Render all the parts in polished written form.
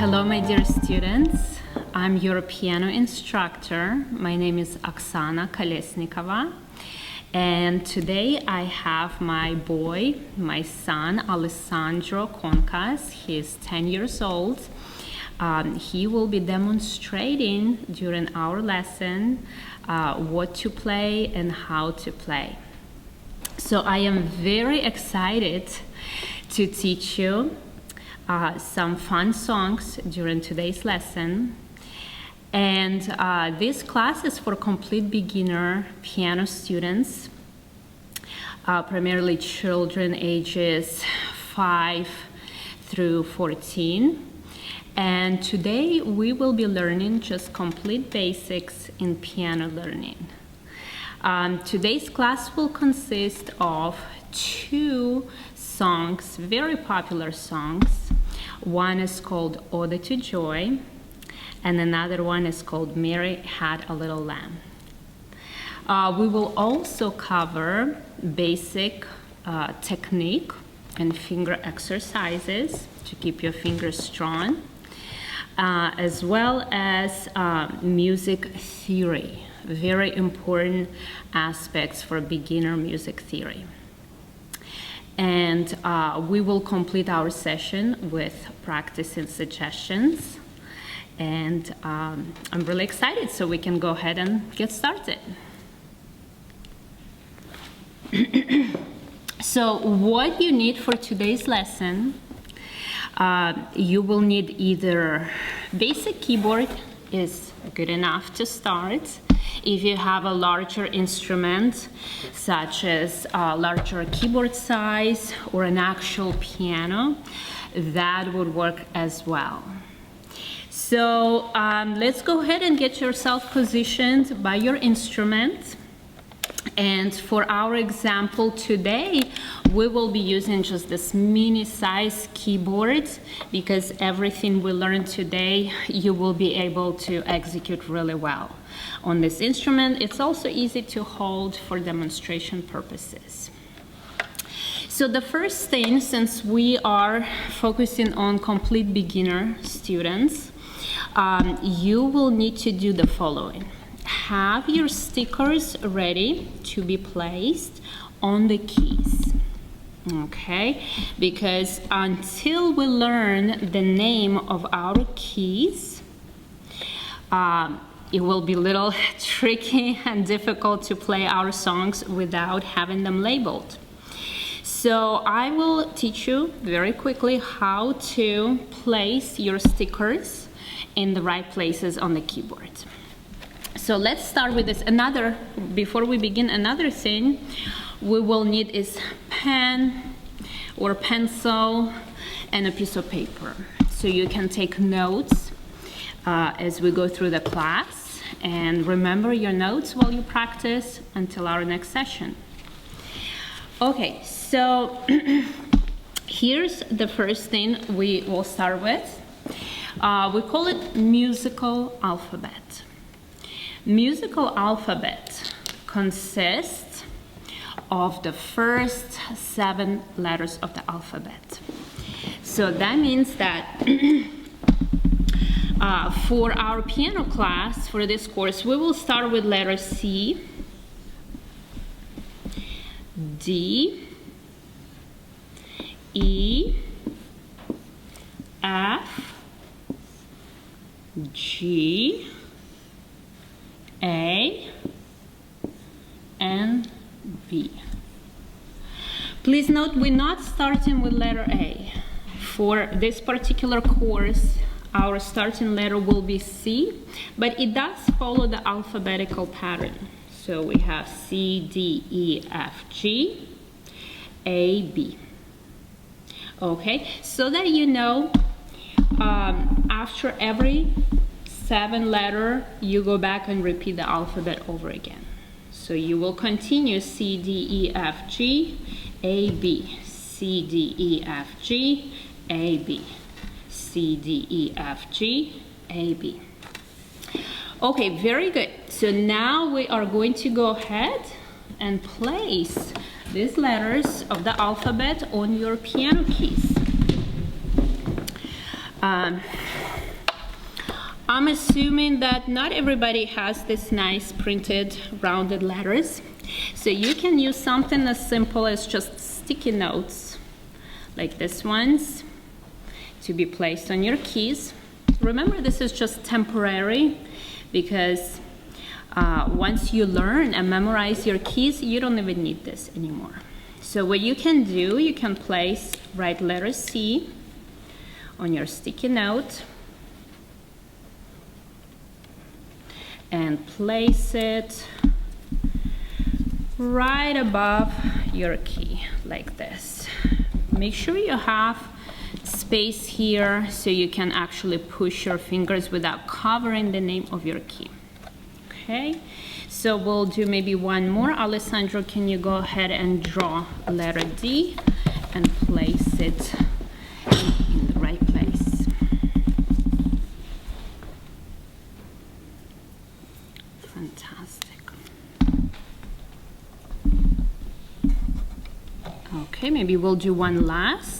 Hello, my dear students. I'm your piano instructor. My name is Oksana Kolesnikova. And today I have my boy, my son, Alessandro Concas. He's 10 years old. He will be demonstrating during our lesson what to play and how to play. So I am very excited to teach you some fun songs during today's lesson. And this class is for complete beginner piano students, primarily children ages 5 through 14. And today we will be learning just complete basics in piano learning. Today's class will consist of 2 songs, very popular songs. One is called Ode to Joy, and another one is called Mary Had a Little Lamb. We will also cover basic technique and finger exercises to keep your fingers strong, as well as music theory, very important aspects for beginner music theory. And we will complete our session with practice and suggestions. And I'm really excited, so we can go ahead and get started. So what you need for today's lesson, you will need either basic keyboard is good enough to start. If you have a larger instrument, such as a larger keyboard size or an actual piano, that would work as well. So let's go ahead and get yourself positioned by your instrument. And for our example today, we will be using just this mini size keyboard, because everything we learned today, you will be able to execute really well on this instrument. It's also easy to hold for demonstration purposes. So the first thing, since we are focusing on complete beginner students, you will need to do the following. Have your stickers ready to be placed on the keys, okay? Because until we learn the name of our keys, it will be a little tricky and difficult to play our songs without having them labeled. So I will teach you very quickly how to place your stickers in the right places on the keyboard. So let's start with this. Before we begin, another thing we will need is pen or pencil and a piece of paper. So you can take notes as we go through the class, and remember your notes while you practice until our next session. Okay, so here's the first thing we will start with. We call it musical alphabet. Musical alphabet consists of the first 7 letters of the alphabet. So that means that for our piano class, for this course, we will start with letter C, D, E, F, G, A, and B. Please note, we're not starting with letter A. For this particular course, our starting letter will be C, but it does follow the alphabetical pattern. So we have C, D, E, F, G, A, B. Okay, so that you know, after every 7 letter, you go back and repeat the alphabet over again. So you will continue C, D, E, F, G, A, B, C, D, E, F, G, A, B, C, D, E, F, G, A, B. Okay, very good. So now we are going to go ahead and place these letters of the alphabet on your piano keys. I'm assuming that not everybody has this nice printed rounded letters. So you can use something as simple as just sticky notes, like this ones, to be placed on your keys. Remember, this is just temporary, because once you learn and memorize your keys, you don't even need this anymore. So what you can do, you can place, write letter C on your sticky note and place it right above your key, like this. Make sure you have space here so you can actually push your fingers without covering the name of your key. Okay, so we'll do maybe one more. Alessandro, can you go ahead and draw letter D and place it in the right place? Fantastic. Okay, maybe we'll do one last.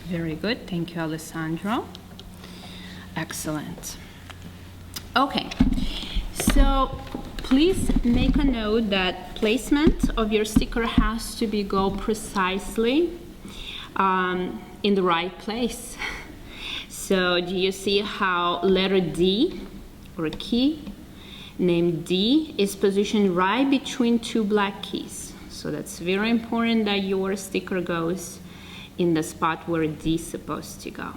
Very good, thank you, Alessandro. Excellent. Okay, so please make a note that placement of your sticker has to be go precisely in the right place. So do you see how letter D, or key named D, is positioned right between two black keys? So that's very important that your sticker goes in the spot where D is supposed to go.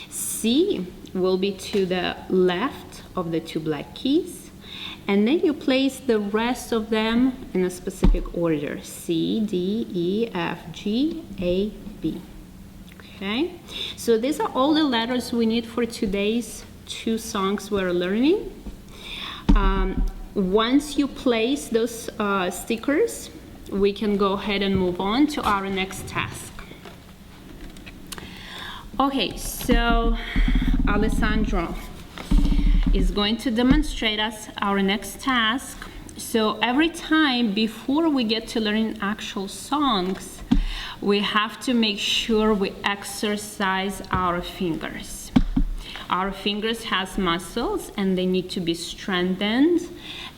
C will be to the left of the two black keys, and then you place the rest of them in a specific order: C, D, E, F, G, A, B. Okay, so these are all the letters we need for today's two songs we're learning. Once you place those stickers, we can go ahead and move on to our next task. Okay, so Alessandro is going to demonstrate us our next task. So every time before we get to learning actual songs, we have to make sure we exercise our fingers. Our fingers has muscles and they need to be strengthened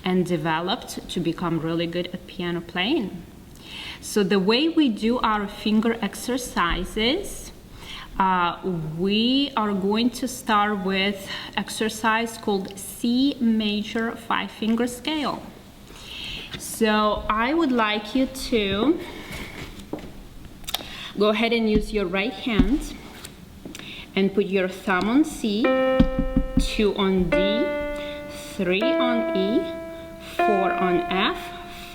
and developed to become really good at piano playing. So the way we do our finger exercises, we are going to start with exercise called C major 5-finger scale. So I would like you to go ahead and use your right hand and put your thumb on C, 2 on D, 3 on E, 4 on F,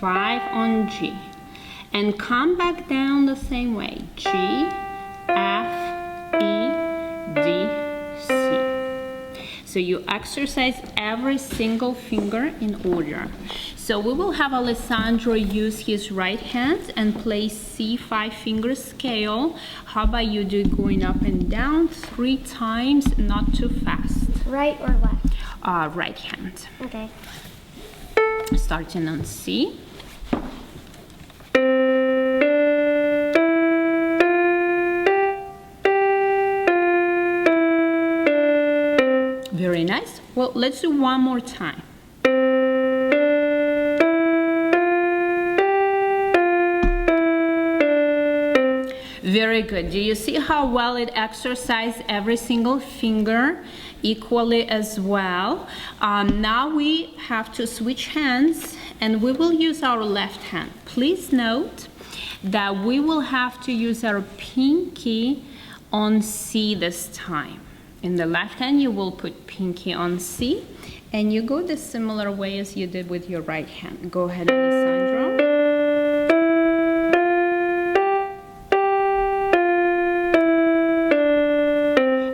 5 on G. And come back down the same way: G, F, E, D, C. So you exercise every single finger in order. So we will have Alessandro use his right hand and play C 5-finger scale. How about you do going up and down 3 times, not too fast? Right or left? Right hand. Okay. Starting on C. Very nice. Well, let's do one more time. Very good. Do you see how well it exercised every single finger equally as well? Now we have to switch hands and we will use our left hand. Please note that we will have to use our pinky on C this time. In the left hand, you will put pinky on C, and you go the similar way as you did with your right hand. Go ahead, Alessandro.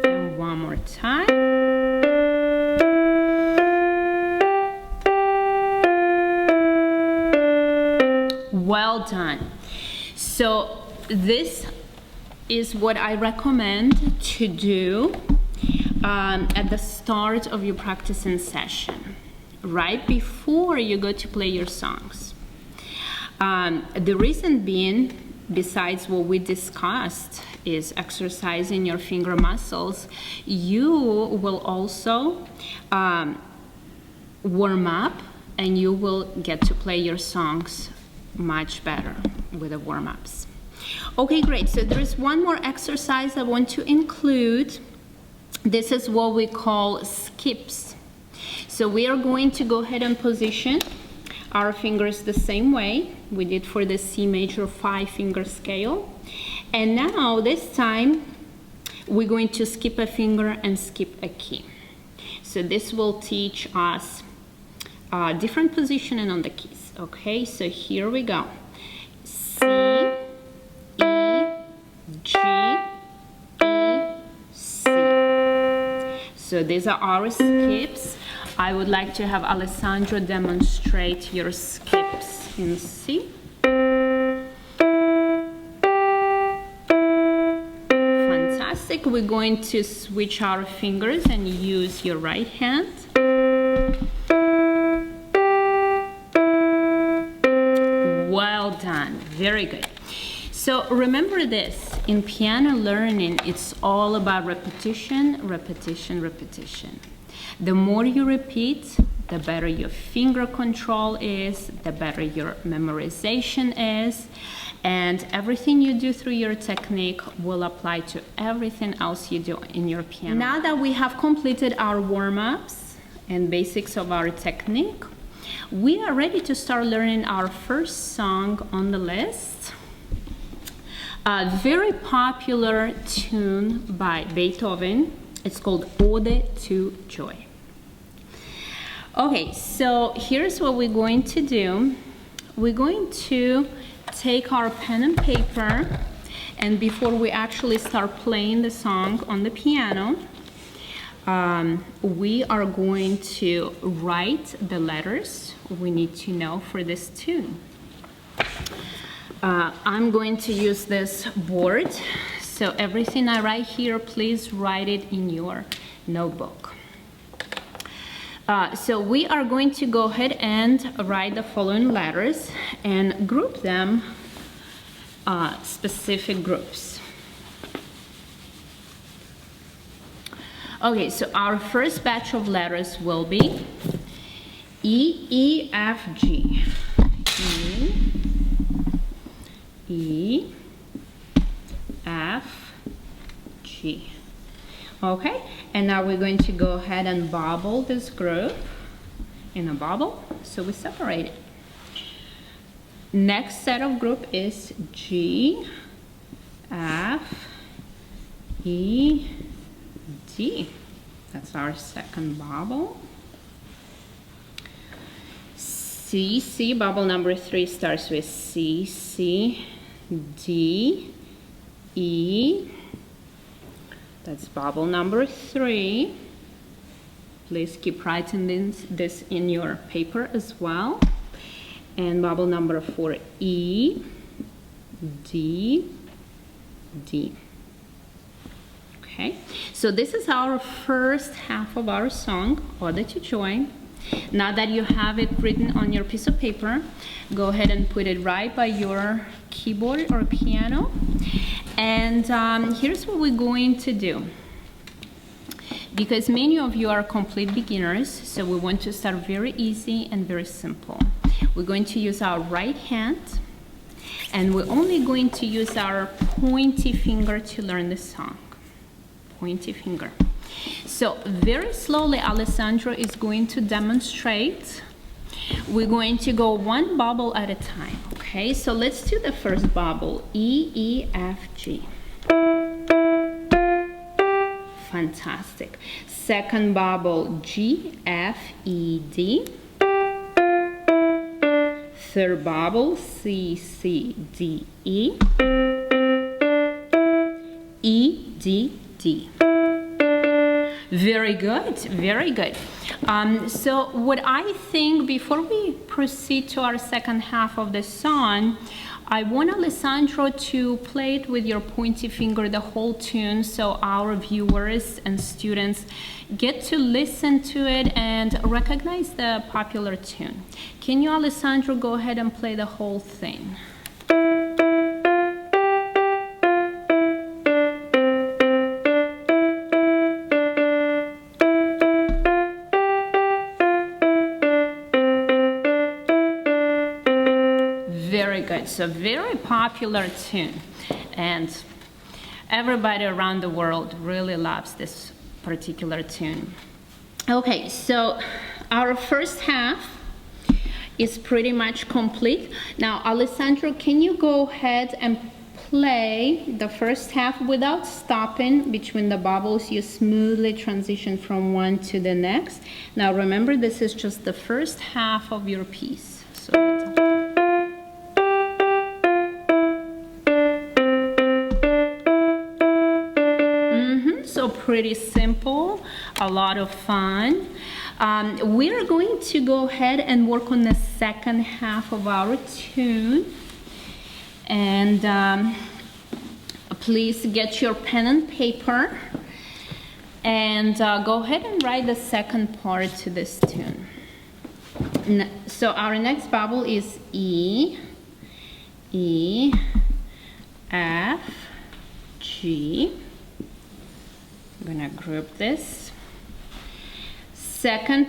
And one more time. Well done. So this is what I recommend to do at the start of your practicing session. right before you go to play your songs. The reason being, besides what we discussed, is exercising your finger muscles, you will also warm up and you will get to play your songs much better with the warm-ups. Okay, great. So there's one more exercise I want to include. This is what we call skips. So we are going to go ahead and position our fingers the same way we did for the C major 5-finger scale. And now this time we're going to skip a finger and skip a key. So this will teach us different positioning on the keys. Okay, so here we go. C, E, G, E, C. So these are our skips. I would like to have Alessandro demonstrate your skips in C. Fantastic. We're going to switch our fingers and use your right hand. Well done. Very good. So remember this, in piano learning, it's all about repetition, repetition, repetition. The more you repeat, the better your finger control is, the better your memorization is, and everything you do through your technique will apply to everything else you do in your piano. Now that we have completed our warm-ups and basics of our technique, we are ready to start learning our first song on the list. A very popular tune by Beethoven. It's called Ode to Joy. Okay, so here's what we're going to do. We're going to take our pen and paper, and before we actually start playing the song on the piano, we are going to write the letters we need to know for this tune. I'm going to use this board, so everything I write here, please write it in your notebook. So we are going to go ahead and write the following letters and group them specific groups. Okay, so our first batch of letters will be E, E, F, G. E, F, G. Okay, and now we're going to go ahead and bubble this group in a bubble, so we separate it. Next set of group is G, F, E, D. That's our second bubble. C, C, bubble number 3 starts with C, C, D, E. That's bubble number 3. Please keep writing this in your paper as well. And bubble number 4, E, D, D. Okay, so this is our first half of our song, Ode to Joy. Now that you have it written on your piece of paper, go ahead and put it right by your keyboard or piano. And here's what we're going to do. Because many of you are complete beginners, so we want to start very easy and very simple. We're going to use our right hand, and we're only going to use our pointy finger to learn the song. Pointy finger. So very slowly, Alessandro is going to demonstrate. We're going to go one bubble at a time, okay? So let's do the first bubble, E, E, F, G. Fantastic. Second bubble, G, F, E, D. Third bubble, C, C, D, E. E, D, D. Very good, very good. So what I think, before we proceed to our second half of the song, I want Alessandro to play it with your pointy finger, the whole tune, so our viewers and students get to listen to it and recognize the popular tune. Can you, Alessandro, go ahead and play the whole thing? Very good. So very popular tune, and everybody around the world really loves this particular tune. Okay, so our first half is pretty much complete. Now, Alessandro, can you go ahead and play the first half without stopping between the bubbles? You smoothly transition from one to the next. Now, remember, this is just the first half of your piece. So So pretty simple, a lot of fun. We're going to go ahead and work on the second half of our tune. And please get your pen and paper and go ahead and write the second part to this tune. So our next bubble is E, E, F, G. I'm gonna group this. Second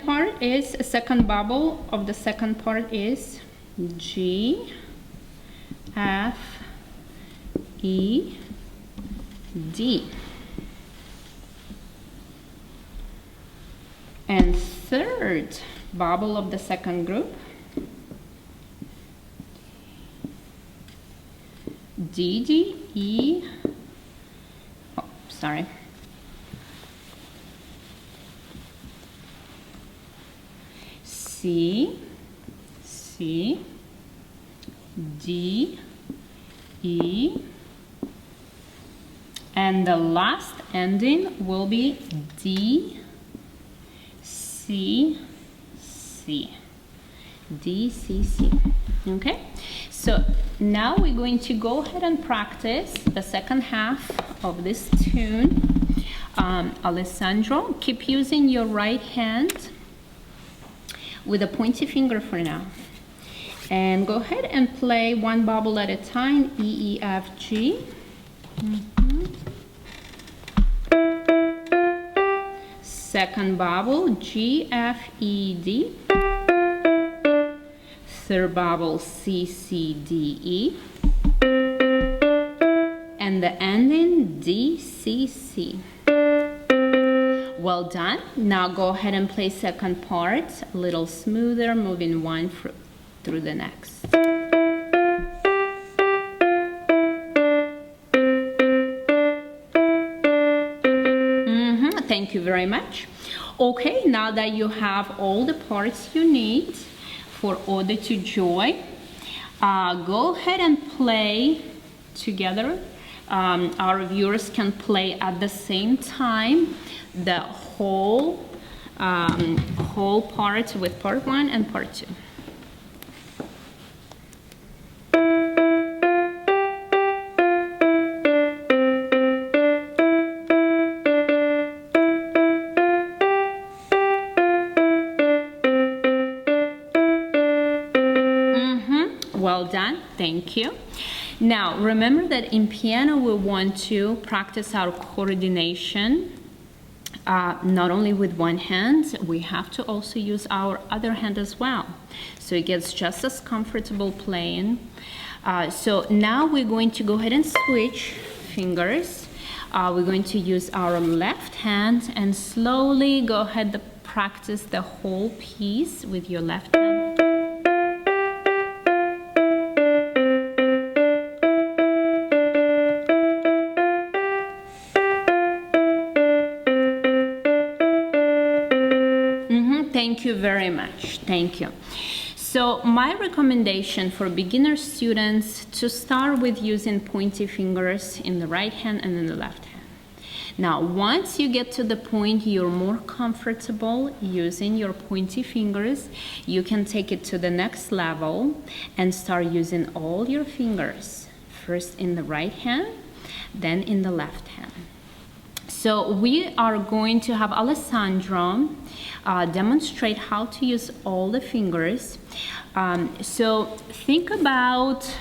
bubble of the second part is G, F, E, D. And third bubble of the second group, D, D, E, C, C, D, E, and the last ending will be D, C, C. D, C, C. Okay? So now we're going to go ahead and practice the second half of this tune. Alessandro, keep using your right hand with a pointy finger for now. And go ahead and play one bubble at a time, E, E, F, G. Second bubble, G, F, E, D. Third bubble, C, C, D, E. And the ending, D, C, C. Well done. Now go ahead and play second part, a little smoother, moving one through the next. Thank you very much. Okay, now that you have all the parts you need for Ode to Joy, go ahead and play together. Our viewers can play at the same time the whole part with part one and part two. Well done, thank you. Now remember that in piano we want to practice our coordination. Not only with one hand, we have to also use our other hand as well. So it gets just as comfortable playing. So now we're going to go ahead and switch fingers. We're going to use our left hand and slowly go ahead and practice the whole piece with your left hand. Thank you very much. Thank you. So my recommendation for beginner students to start with using pointy fingers in the right hand and in the left hand. Now, once you get to the point you're more comfortable using your pointy fingers, you can take it to the next level and start using all your fingers. First in the right hand, then in the left hand. So we are going to have Alessandro demonstrate how to use all the fingers. So think about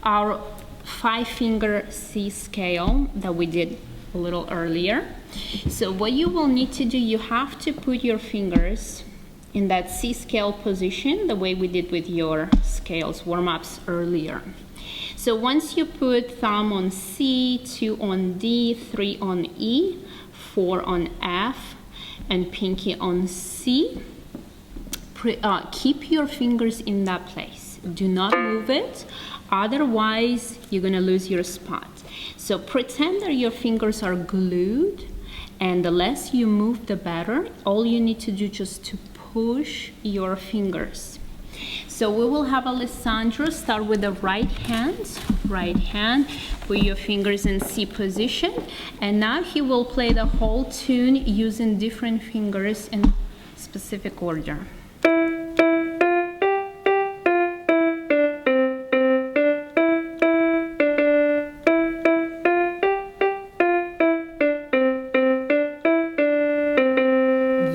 our 5-finger C scale that we did a little earlier. So what you will need to do, you have to put your fingers in that C scale position, the way we did with your scales warm-ups earlier. So once you put thumb on C, 2 on D, 3 on E, 4 on F, and pinky on C, keep your fingers in that place. Do not move it, otherwise you're gonna lose your spot. So pretend that your fingers are glued, and the less you move, the better. All you need to do just to push your fingers. So we will have Alessandro start with the right hand. Right hand, put your fingers in C position, and now he will play the whole tune using different fingers in specific order.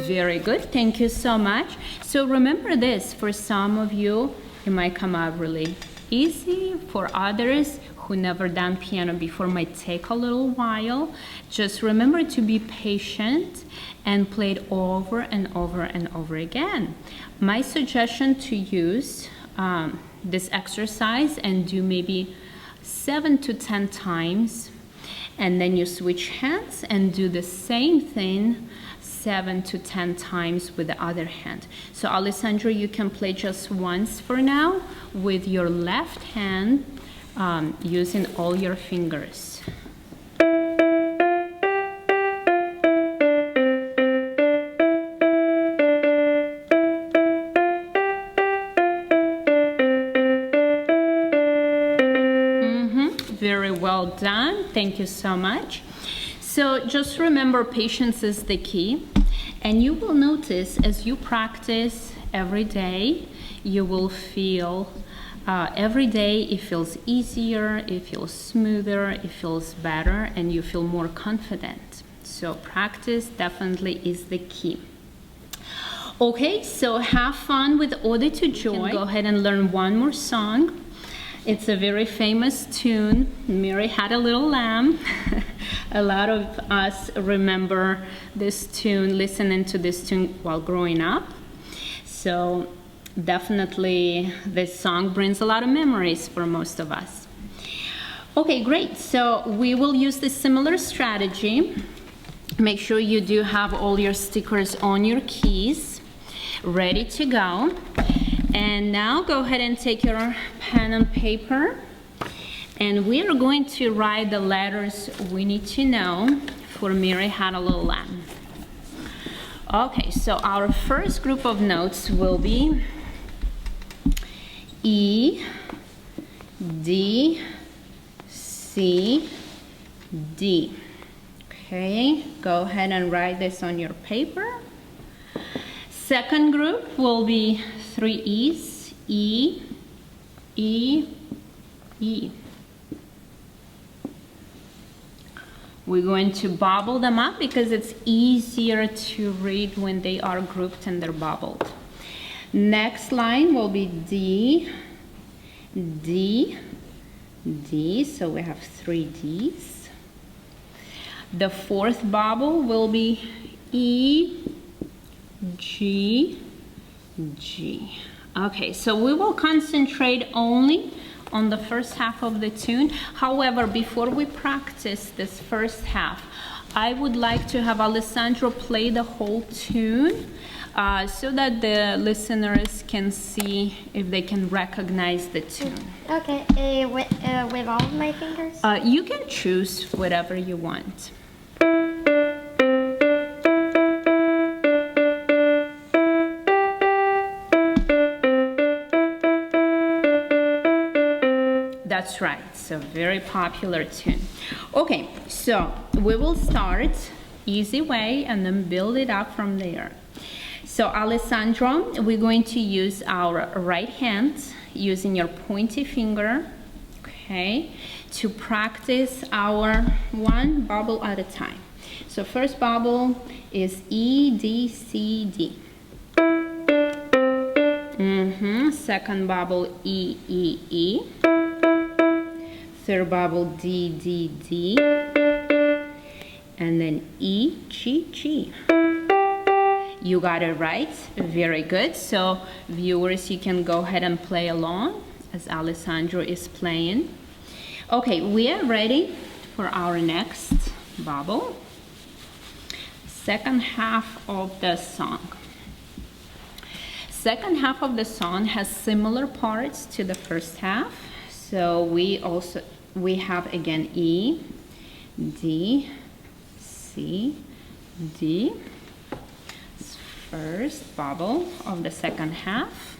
Very good, thank you so much. So remember this, for some of you, it might come out really easy. For others who never done piano before, might take a little while. Just remember to be patient and play it over and over and over again. My suggestion to use this exercise and do maybe 7 to 10 times, and then you switch hands and do the same thing 7 to 10 times with the other hand. So Alessandro, you can play just once for now with your left hand, using all your fingers. Very well done, thank you so much. So just remember, patience is the key, and you will notice as you practice every day, you will feel every day it feels easier, it feels smoother, it feels better, and you feel more confident. So practice definitely is the key. Okay, so have fun with Ode to Joy. Go ahead and learn one more song. It's a very famous tune, Mary Had a Little Lamb. A lot of us remember this tune, listening to this tune while growing up. So definitely this song brings a lot of memories for most of us. Okay, great. So we will use this similar strategy. Make sure you do have all your stickers on your keys, ready to go. And now go ahead and take your pen and paper, and we are going to write the letters we need to know for Mary Had a Little Lamb. Okay, so our first group of notes will be E, D, C, D. Okay, go ahead and write this on your paper. Second group will be 3 E's, E, E, E. We're going to bubble them up because it's easier to read when they are grouped and they're bubbled. Next line will be D, D, D, so we have 3 D's. The fourth bubble will be E, G, G. Okay, so we will concentrate only on the first half of the tune. However, before we practice this first half, I would like to have Alessandro play the whole tune so that the listeners can see if they can recognize the tune. Okay, with all of my fingers? You can choose whatever you want. That's That's right. So very popular tune. Okay, so we will start easy way and then build it up from there. So Alessandro, we're going to use our right hand using your pointy finger, okay, to practice our one bubble at a time. So first bubble is E, D, C, D. Second bubble E, E, E. Third bubble D, D, D. And then E, G, G. You got it right. Very good. So viewers, you can go ahead and play along as Alessandro is playing. Okay, we are ready for our next bubble. Second half of the song. Second half of the song has similar parts to the first half. So we have again E, D, C, D. First bubble of the second half.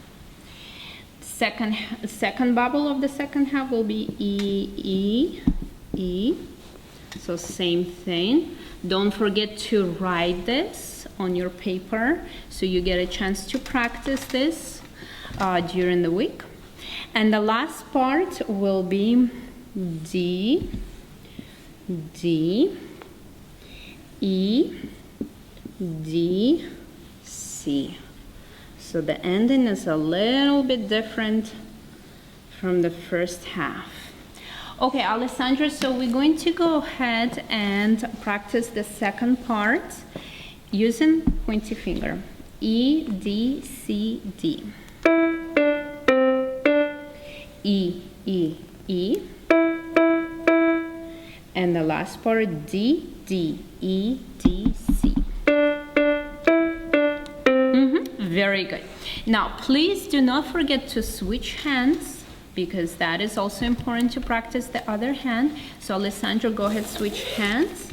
Second bubble of the second half will be E, E, E. So same thing. Don't forget to write this on your paper so you get a chance to practice this during the week. And the last part will be D, D, E, D, C. So the ending is a little bit different from the first half. Okay, Alessandra, so we're going to go ahead and practice the second part using pointy finger. E, D, C, D. E, E, E. And the last part, D, D, E, D, C. Very good. Now, please do not forget to switch hands because that is also important to practice the other hand. So, Alessandro, go ahead, switch hands.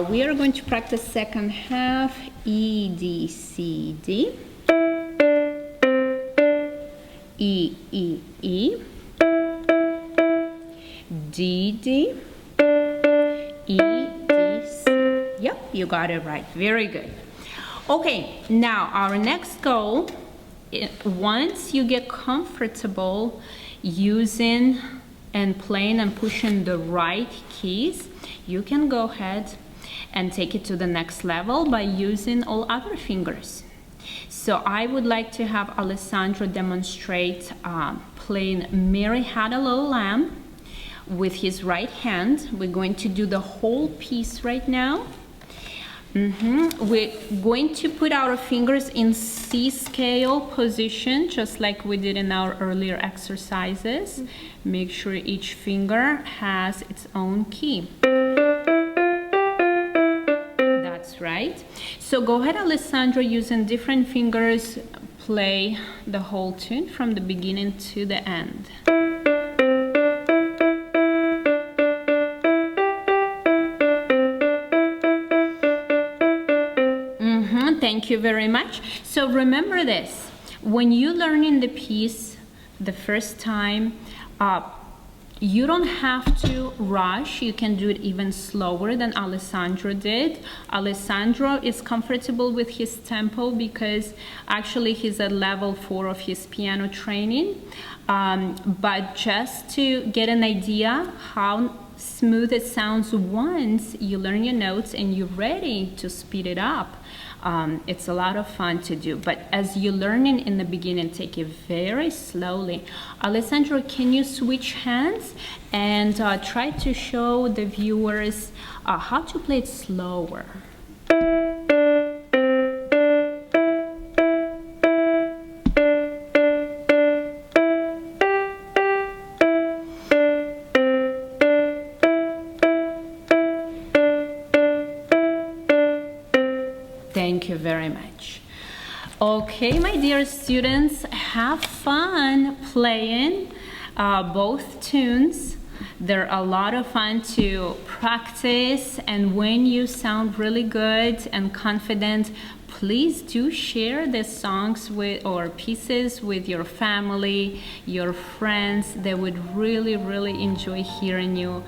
We are going to practice second half, E, D, C, D. E, E, E. D, D. E, D, C. Yep, you got it right. Very good. Okay, now our next goal, once you get comfortable using and playing and pushing the right keys, you can go ahead and take it to the next level by using all other fingers. So I would like to have Alessandro demonstrate playing Mary Had a Little Lamb with his right hand. We're going to do the whole piece right now. We're going to put our fingers in C scale position, just like we did in our earlier exercises. Make sure each finger has its own key. That's right. So go ahead, Alessandro, using different fingers, play the whole tune from the beginning to the end. Thank you very much. So remember this, when you're learning the piece the first time, you don't have to rush. You can do it even slower than Alessandro did. Alessandro is comfortable with his tempo because actually he's at level 4 of his piano training. But just to get an idea how smooth it sounds once you learn your notes and you're ready to speed it up, it's a lot of fun to do. But as you're learning in the beginning, take it very slowly. Alessandro, can you switch hands and try to show the viewers how to play it slower? Thank you very much. Okay, my dear students, have fun playing both tunes. They're a lot of fun to practice, and when you sound really good and confident, please do share the songs with or pieces with your family, your friends. They would really, really enjoy hearing you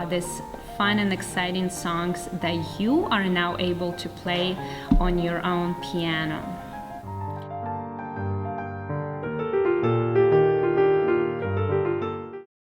this fun and exciting songs that you are now able to play on your own piano.